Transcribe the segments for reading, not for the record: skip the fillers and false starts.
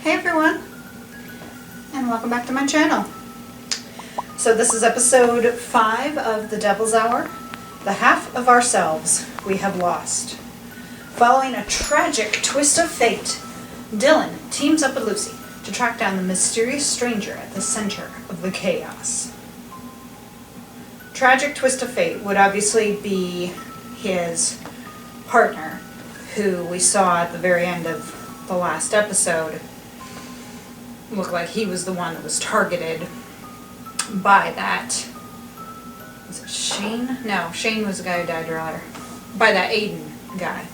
Hey everyone, and welcome back to my channel. So this is episode 5 of The Devil's Hour, The Half of Ourselves We Have Lost. Following a tragic twist of fate, Dylan teams up with Lucy to track down the mysterious stranger at the center of the chaos. Tragic twist of fate would obviously be his partner, who we saw at the very end of the last episode. Looked like he was the one that was targeted by that. Was it Shane? No, Shane was the guy who died earlier. By that Aiden guy.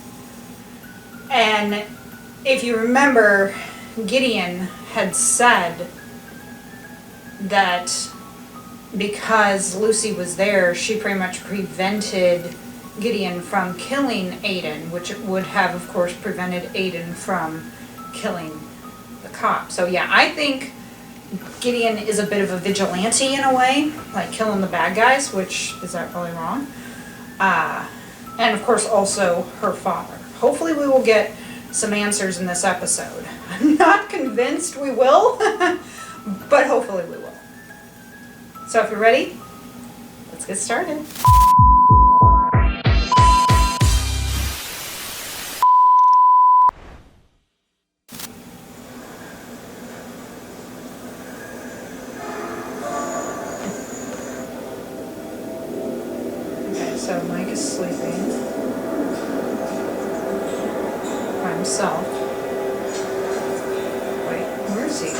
And if you remember, Gideon had said that because Lucy was there, she pretty much prevented Gideon from killing Aiden, which would have, of course, prevented Aiden from killing the cop. So yeah, I think Gideon is a bit of a vigilante in a way, like killing the bad guys, which is that really wrong? And of course also her father. Hopefully we will get some answers in this episode. I'm not convinced we will, but hopefully we will. So if you're ready, let's get started. So Mike is sleeping by himself. Wait, where is he?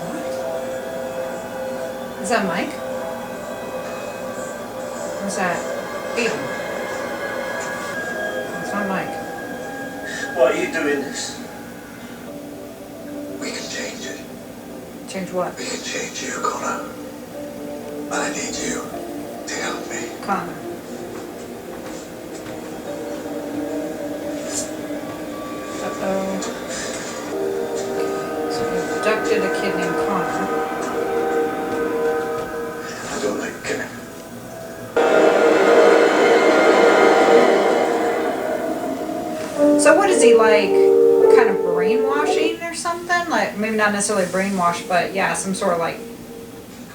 What? Is that Mike? Or is that Aiden? It's not Mike. Why are you doing this? Change what? We can change you, Connor. But I need you to help me. Connor. Uh-oh. So we abducted a kid named Connor. I don't like killing. So what is he like? Kind of brainwashing or something? Like, maybe not necessarily brainwash, but yeah, some sort of like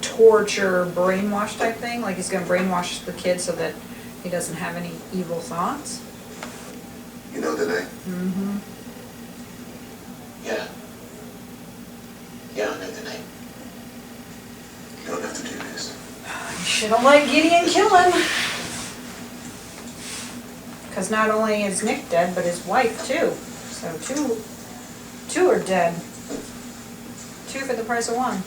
torture brainwash type thing. Like he's gonna brainwash the kid so that he doesn't have any evil thoughts. You know the name? Mm-hmm. Yeah. Yeah, I know the name. You don't have to do this. You shouldn't let Gideon kill him. Because not only is Nick dead, but his wife too. So two are dead. 2 for the price of 1.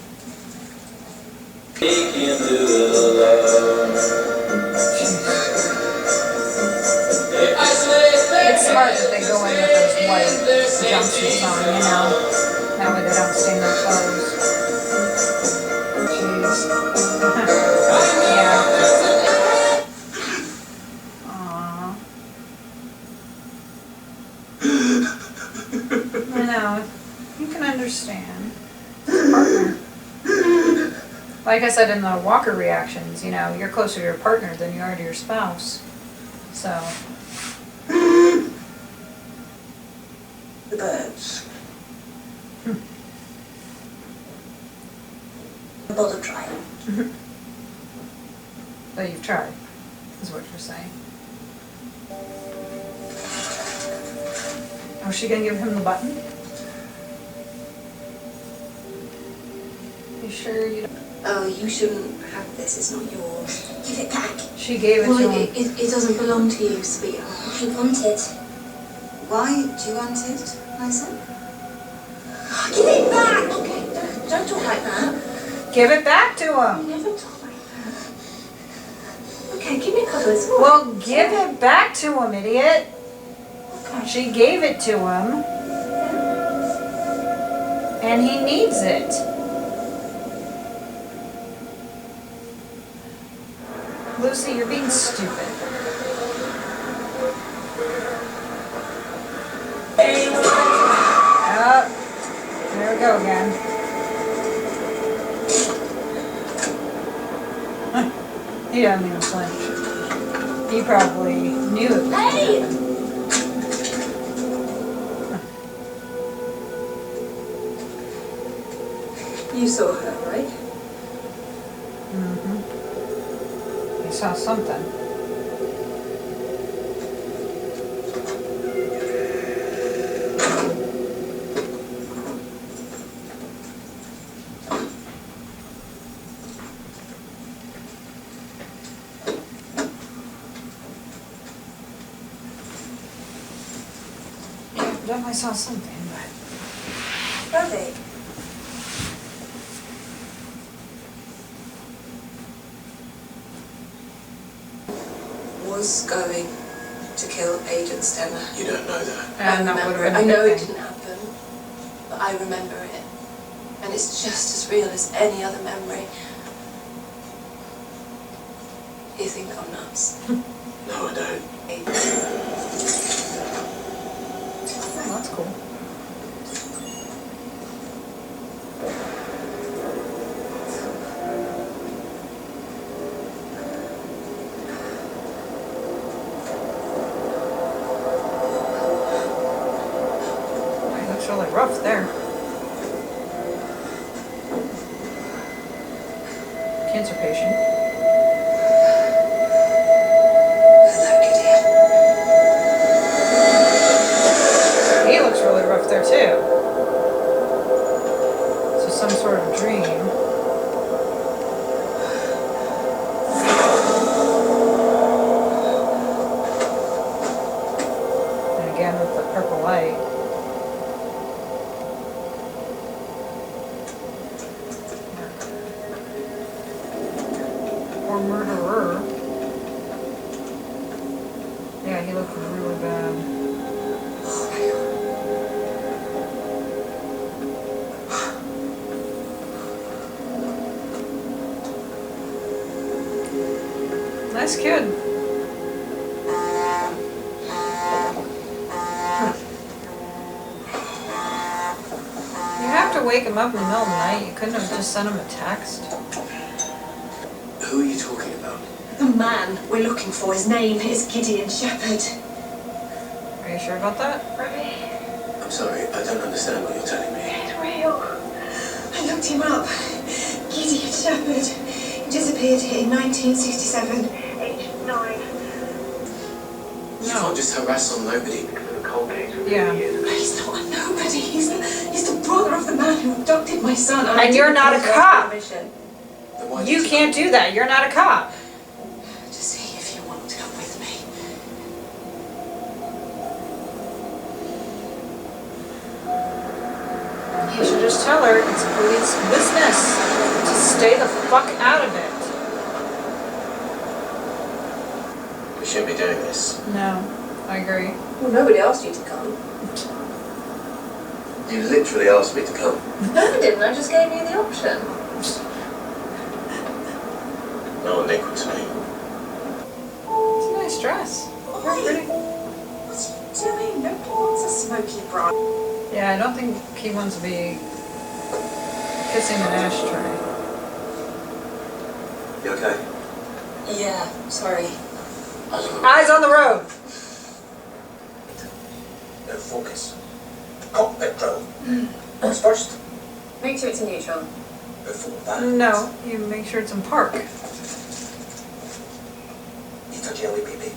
It's smart that they go in with those white jumpsuits on, you know. That way they don't stain their clothes. Jeez. Yeah. Aww. I know. You can understand. Partner. Like I said in the Walker reactions, you know, you're closer to your partner than you are to your spouse. So. The birds. Bother trying. But you've tried, is what you're saying. Oh, is she gonna give him the button? You sure you don't? Oh, you shouldn't have this. It's not yours. Give it back. She gave it Well, to him. it doesn't belong to you, sweetheart. I want it. Why do you want it, Liza? Give it back! Okay, don't talk like that. Give it back to him. You never talk like that. Okay, give me a cuddle. It's all Well, right. give it back to him, idiot. Okay. She gave it to him. And he needs it. Lucy, you're being stupid. There we go again. He He doesn't even flinch. He probably knew it. Hey! You saw her, right? Mm-hmm. He saw something. Yeah, definitely saw something, but. Ravi. Was going to kill Agent Stemmer. You don't know that. And that would have been I a know good it thing. didn't happen, but I remember it. And it's just as real as any other memory. You think I'm nuts? No, I don't. Oh, that's cool. Boy, it looks really rough there. Cancer patient. Hello, Gideon. He looks really rough there too. So some sort of dream. And again with the purple light. Or murderer. Yeah, he looked really bad. Nice kid. You have to wake him up in the middle of the night. You couldn't have just sent him a text. Who are you talking about? The man we're looking for, his name is Gideon Shepherd. Are you sure about that? Ravi, I'm sorry, I don't understand what you're telling me. it's real. I looked him up. Gideon Shepherd. He disappeared here in 1967, age 9. You can't just harass on nobody. Yeah. He's not a nobody. He's the brother of the man who abducted my son. And you're not a cop. Then why You did can't do that. You're not a cop. To see if you want to come with me. You should just tell her it's police business. To stay the fuck out of it. We shouldn't be doing this. No, I agree. Well, nobody asked you to come. You literally asked me to come. No, I didn't. I just gave you the option. No one equal to me. It's a nice dress. Very pretty. What's he doing? Nobody wants a smoky bride. Yeah, I don't think he wants to be kissing an ashtray. You okay? Yeah, sorry. Eyes on the road. No focus. Cockpit drill. What's first? Make sure it's in neutral. Before that. No, you make sure it's in park. Eat a jelly baby.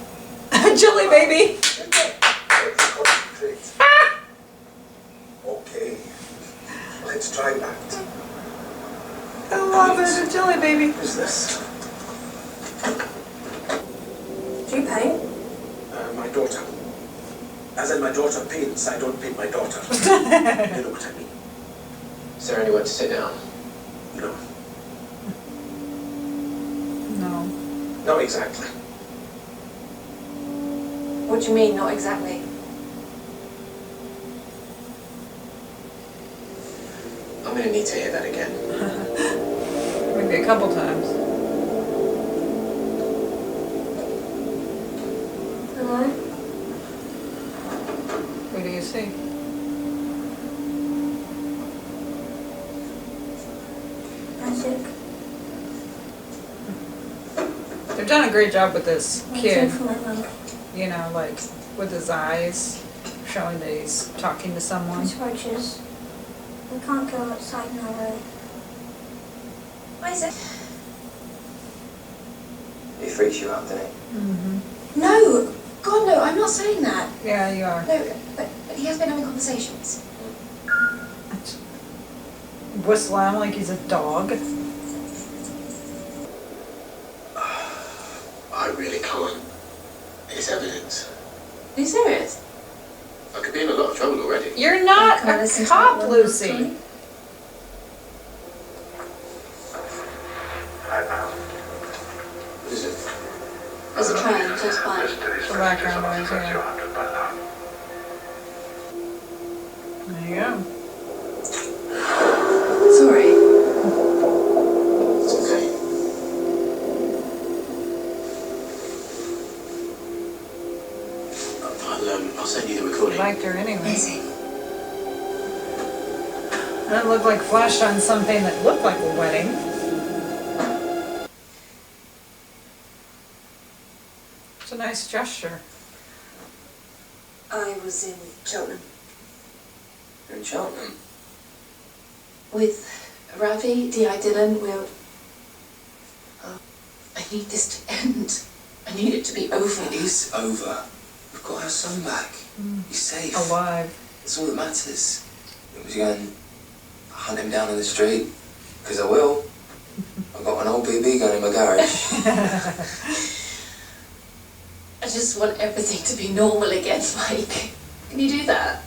Jelly baby. Concentrate. Okay. Let's try that. I love it, a jelly baby. Who's this? Do you paint? My daughter. As in my daughter paints, I don't paint my daughter. You know what I mean? Is there anywhere to sit down? No. No. Not exactly. What do you mean, not exactly? I'm gonna need to hear that again. Maybe a couple times. Hello? What do you see? Magic. They've done a great job with this I'm kid, for my mum. you know, like with his eyes showing that he's talking to someone. It's roaches. We can't go outside now, really. Why is it? He freaks you out, doesn't he? Mm-hmm. No! God, no, I'm not saying that. Yeah, you are. No, but he has been having conversations. Whistle at him like he's a dog. I really can't. It's evidence. Are you serious? I could be in a lot of trouble already. You're not Can I a listen to cop, that one Lucy. last time? What is it? There's a train close by. The background noise, yeah. There you go. Sorry. It's okay. I'll send you the He recording. liked her anyway. Amazing. And it looked like flashed on something that looked like a wedding. It's a nice gesture. I was in Cheltenham You're in Cheltenham. with Ravi, D.I. Dillon, Will. I need this to end. I need it to be over. It is over. We've got our son back. He's safe. Alive. That's all that matters. It was going to hunt him down in the street, because I will. I've got an old BB gun in my garage. I just want everything to be normal again, Mike. Can you do that?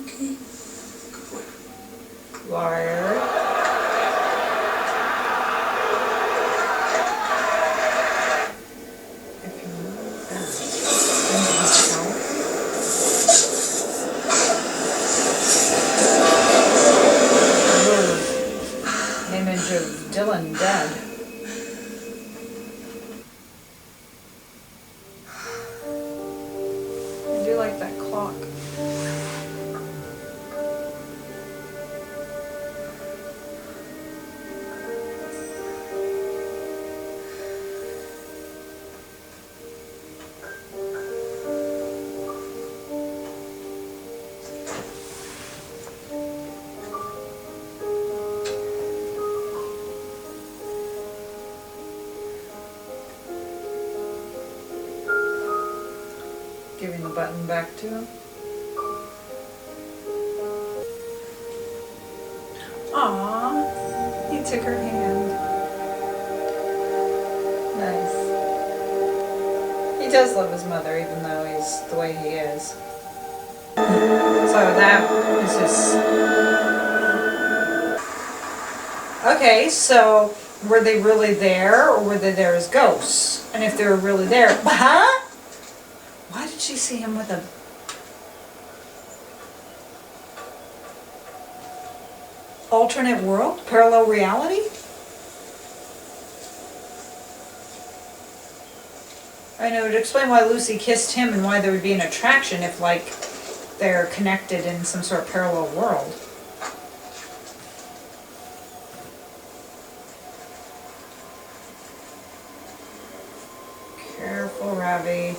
Okay. Good boy. Liar. If you image of Dylan dead. I do like that clock. Giving the button back to him. Aww, he took her hand. Nice. He does love his mother, even though he's the way he is. So that is his. Okay, so were they really there, or were they there as ghosts? And if they were really there, huh? Why did she see him with a... alternate world? Parallel reality? I know, it would explain why Lucy kissed him and why there would be an attraction if, like, they're connected in some sort of parallel world. Careful, Ravi.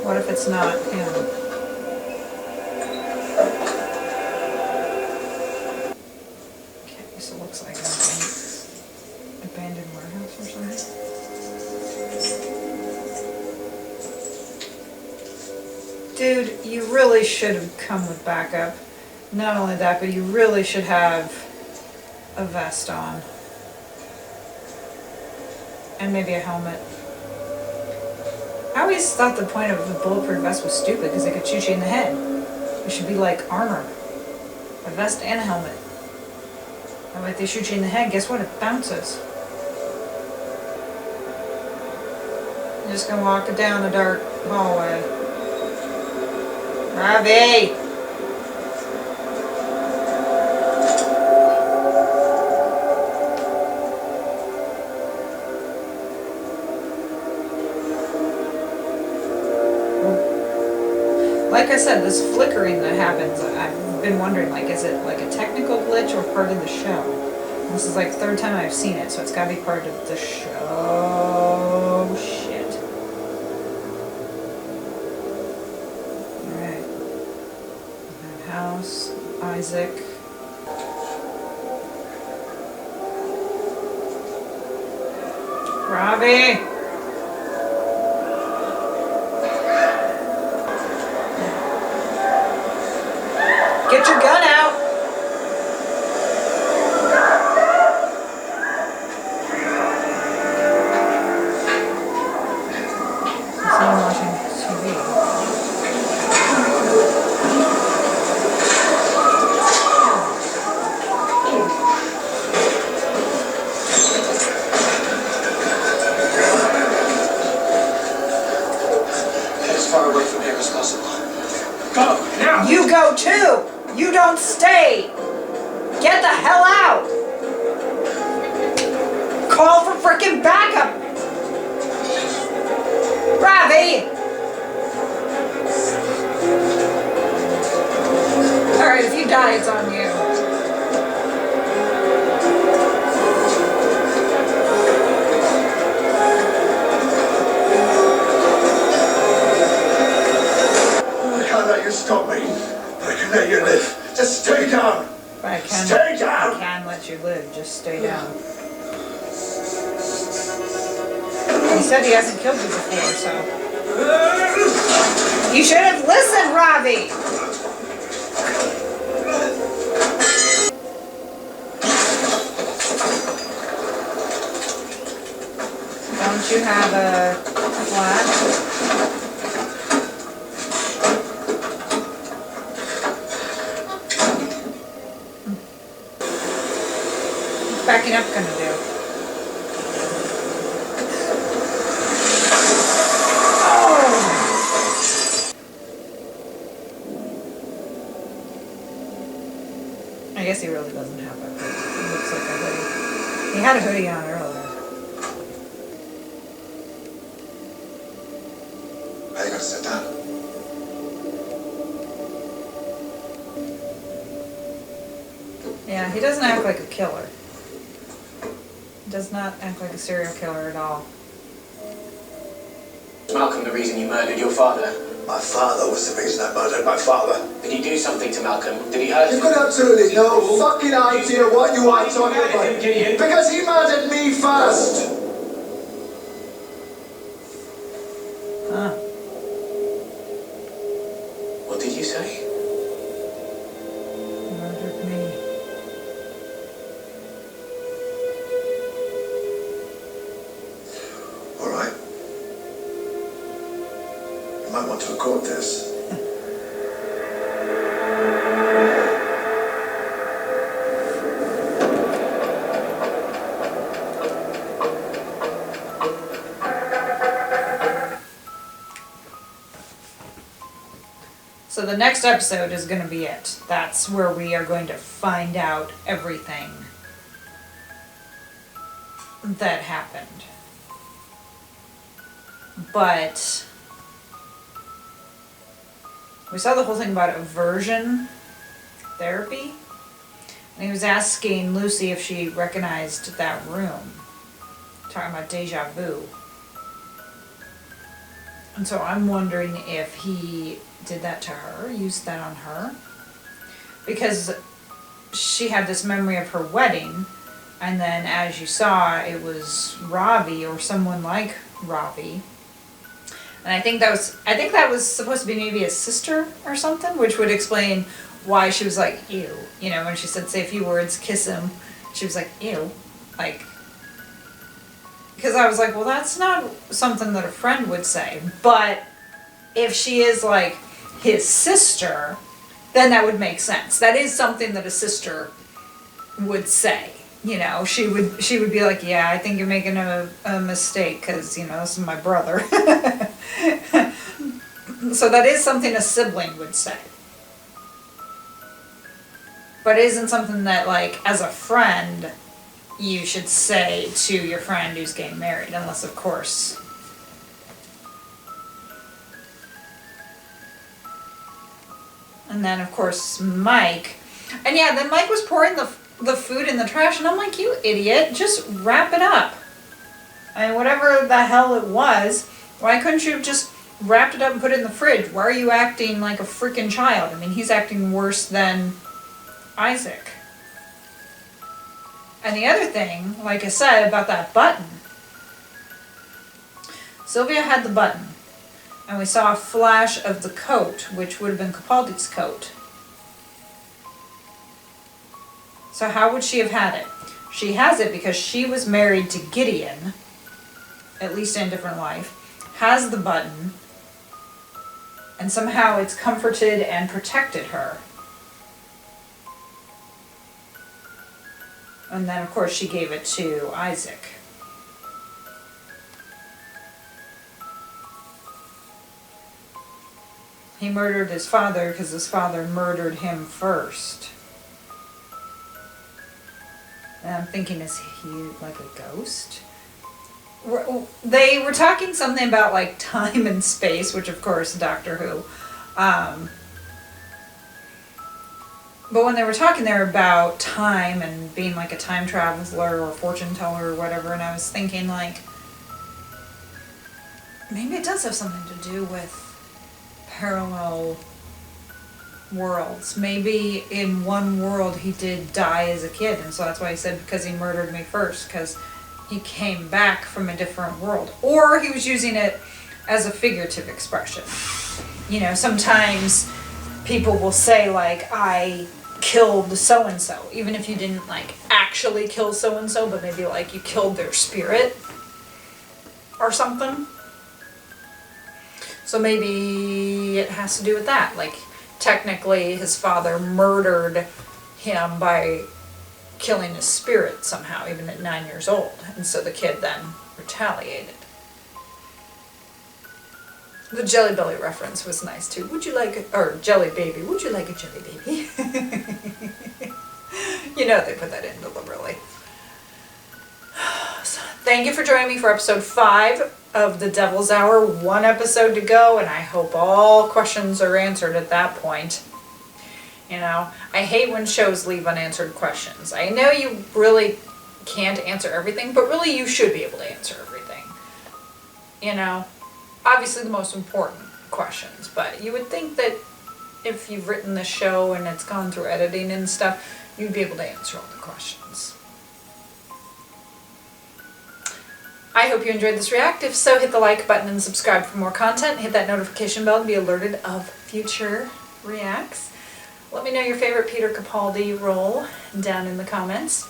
What if it's not him? Okay, so it looks like an abandoned warehouse or something. Dude, you really should have come with backup. Not only that, but you really should have a vest on. And maybe a helmet. I always thought the point of a bulletproof vest was stupid because it could shoot you in the head. It should be like armor. A vest and a helmet. And if they shoot you in the head, guess what? It bounces. You're just gonna walk down a dark hallway. Ravi! Like I said, this flickering that happens, I've been wondering, like, is it like a technical glitch or part of the show? This is like the third time I've seen it, so it's gotta be part of the show. Shit. Alright. House, Isaac. Robbie! Get your gun out! I'm watching TV. Get as far away from here as possible. Go, now! You go too! You don't stay! Get the hell out! Call for frickin' backup! Ravi! Alright, if you die, it's on you. I can't let you stop me. I can let you live. Just stay down. But I can, Stay down. I can let you live, just stay down. He said he hasn't killed you before, so. You should have listened, Ravi! Don't you have a flat? What's backing up gonna do? I guess he really doesn't have a hoodie. He looks like a hoodie. He had a hoodie on earlier. Are you gonna sit down? Yeah, he doesn't act like a killer. He does not act like a serial killer at all. Was Malcolm the reason you murdered your father? My father was the reason I murdered my father. Did he do something to Malcolm? Did he hurt You've him? got absolutely no fucking idea what you are talking about. Because he murdered me first. Huh. What did you say? Murdered me. All right. You might want to record this. So the next episode is going to be it. That's where we are going to find out everything that happened. But we saw the whole thing about aversion therapy. And he was asking Lucy if she recognized that room. Talking about deja vu. And so I'm wondering if he did that to her, used that on her. Because she had this memory of her wedding, and then as you saw, it was Ravi or someone like Ravi. And I think that was supposed to be maybe his sister or something, which would explain why she was like, ew. You know, when she said, say a few words, kiss him, she was like, ew. Like, because I was like, well, that's not something that a friend would say. But if she is like his sister, then that would make sense. That is something that a sister would say. You know, she would be like, yeah, I think you're making a mistake because, you know, this is my brother. So that is something a sibling would say. But it isn't something that, like, as a friend, you should say to your friend who's getting married, unless, of course, and then, of course, Mike. And yeah, then Mike was pouring the the food in the trash, and I'm like, you idiot, just wrap it up. I mean, whatever the hell it was, why couldn't you have just wrapped it up and put it in the fridge? Why are you acting like a freaking child? I mean, he's acting worse than Isaac. And the other thing, like I said, about that button. Sylvia had the button, and we saw a flash of the coat, which would have been Capaldi's coat. So how would she have had it? She has it because she was married to Gideon, at least in a different life, has the button, and somehow it's comforted and protected her. And then, of course, she gave it to Isaac. He murdered his father because his father murdered him first. And I'm thinking, is he like a ghost? They were talking something about like time and space, which of course, Doctor Who. But when they were talking there about time and being like a time traveler or fortune teller or whatever, and I was thinking like, maybe it does have something to do with parallel worlds. Maybe in one world he did die as a kid, and so that's why he said, because he murdered me first, because he came back from a different world. Or he was using it as a figurative expression. You know, sometimes people will say like, I killed so-and-so, even if you didn't like actually kill so-and-so, but maybe like you killed their spirit or something. So maybe it has to do with that. Like, technically his father murdered him by killing his spirit somehow, even at 9 years old. And so the kid then retaliated. The Jelly Belly reference was nice too. Would you like a, or Jelly Baby, would you like a Jelly Baby? You know they put that in deliberately. So, thank you for joining me for episode 5 of The Devil's Hour. 1 episode to go, and I hope all questions are answered at that point. You know, I hate when shows leave unanswered questions. I know you really can't answer everything, but really you should be able to answer everything. You know, obviously the most important questions, but you would think that if you've written the show and it's gone through editing and stuff, you'd be able to answer all the questions. I hope you enjoyed this react. If so, hit the like button and subscribe for more content. Hit that notification bell to be alerted of future reacts. Let me know your favorite Peter Capaldi role down in the comments.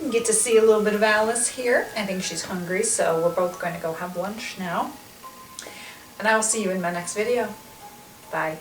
You get to see a little bit of Alice here. I think she's hungry, so we're both going to go have lunch now. And I will see you in my next video. Bye.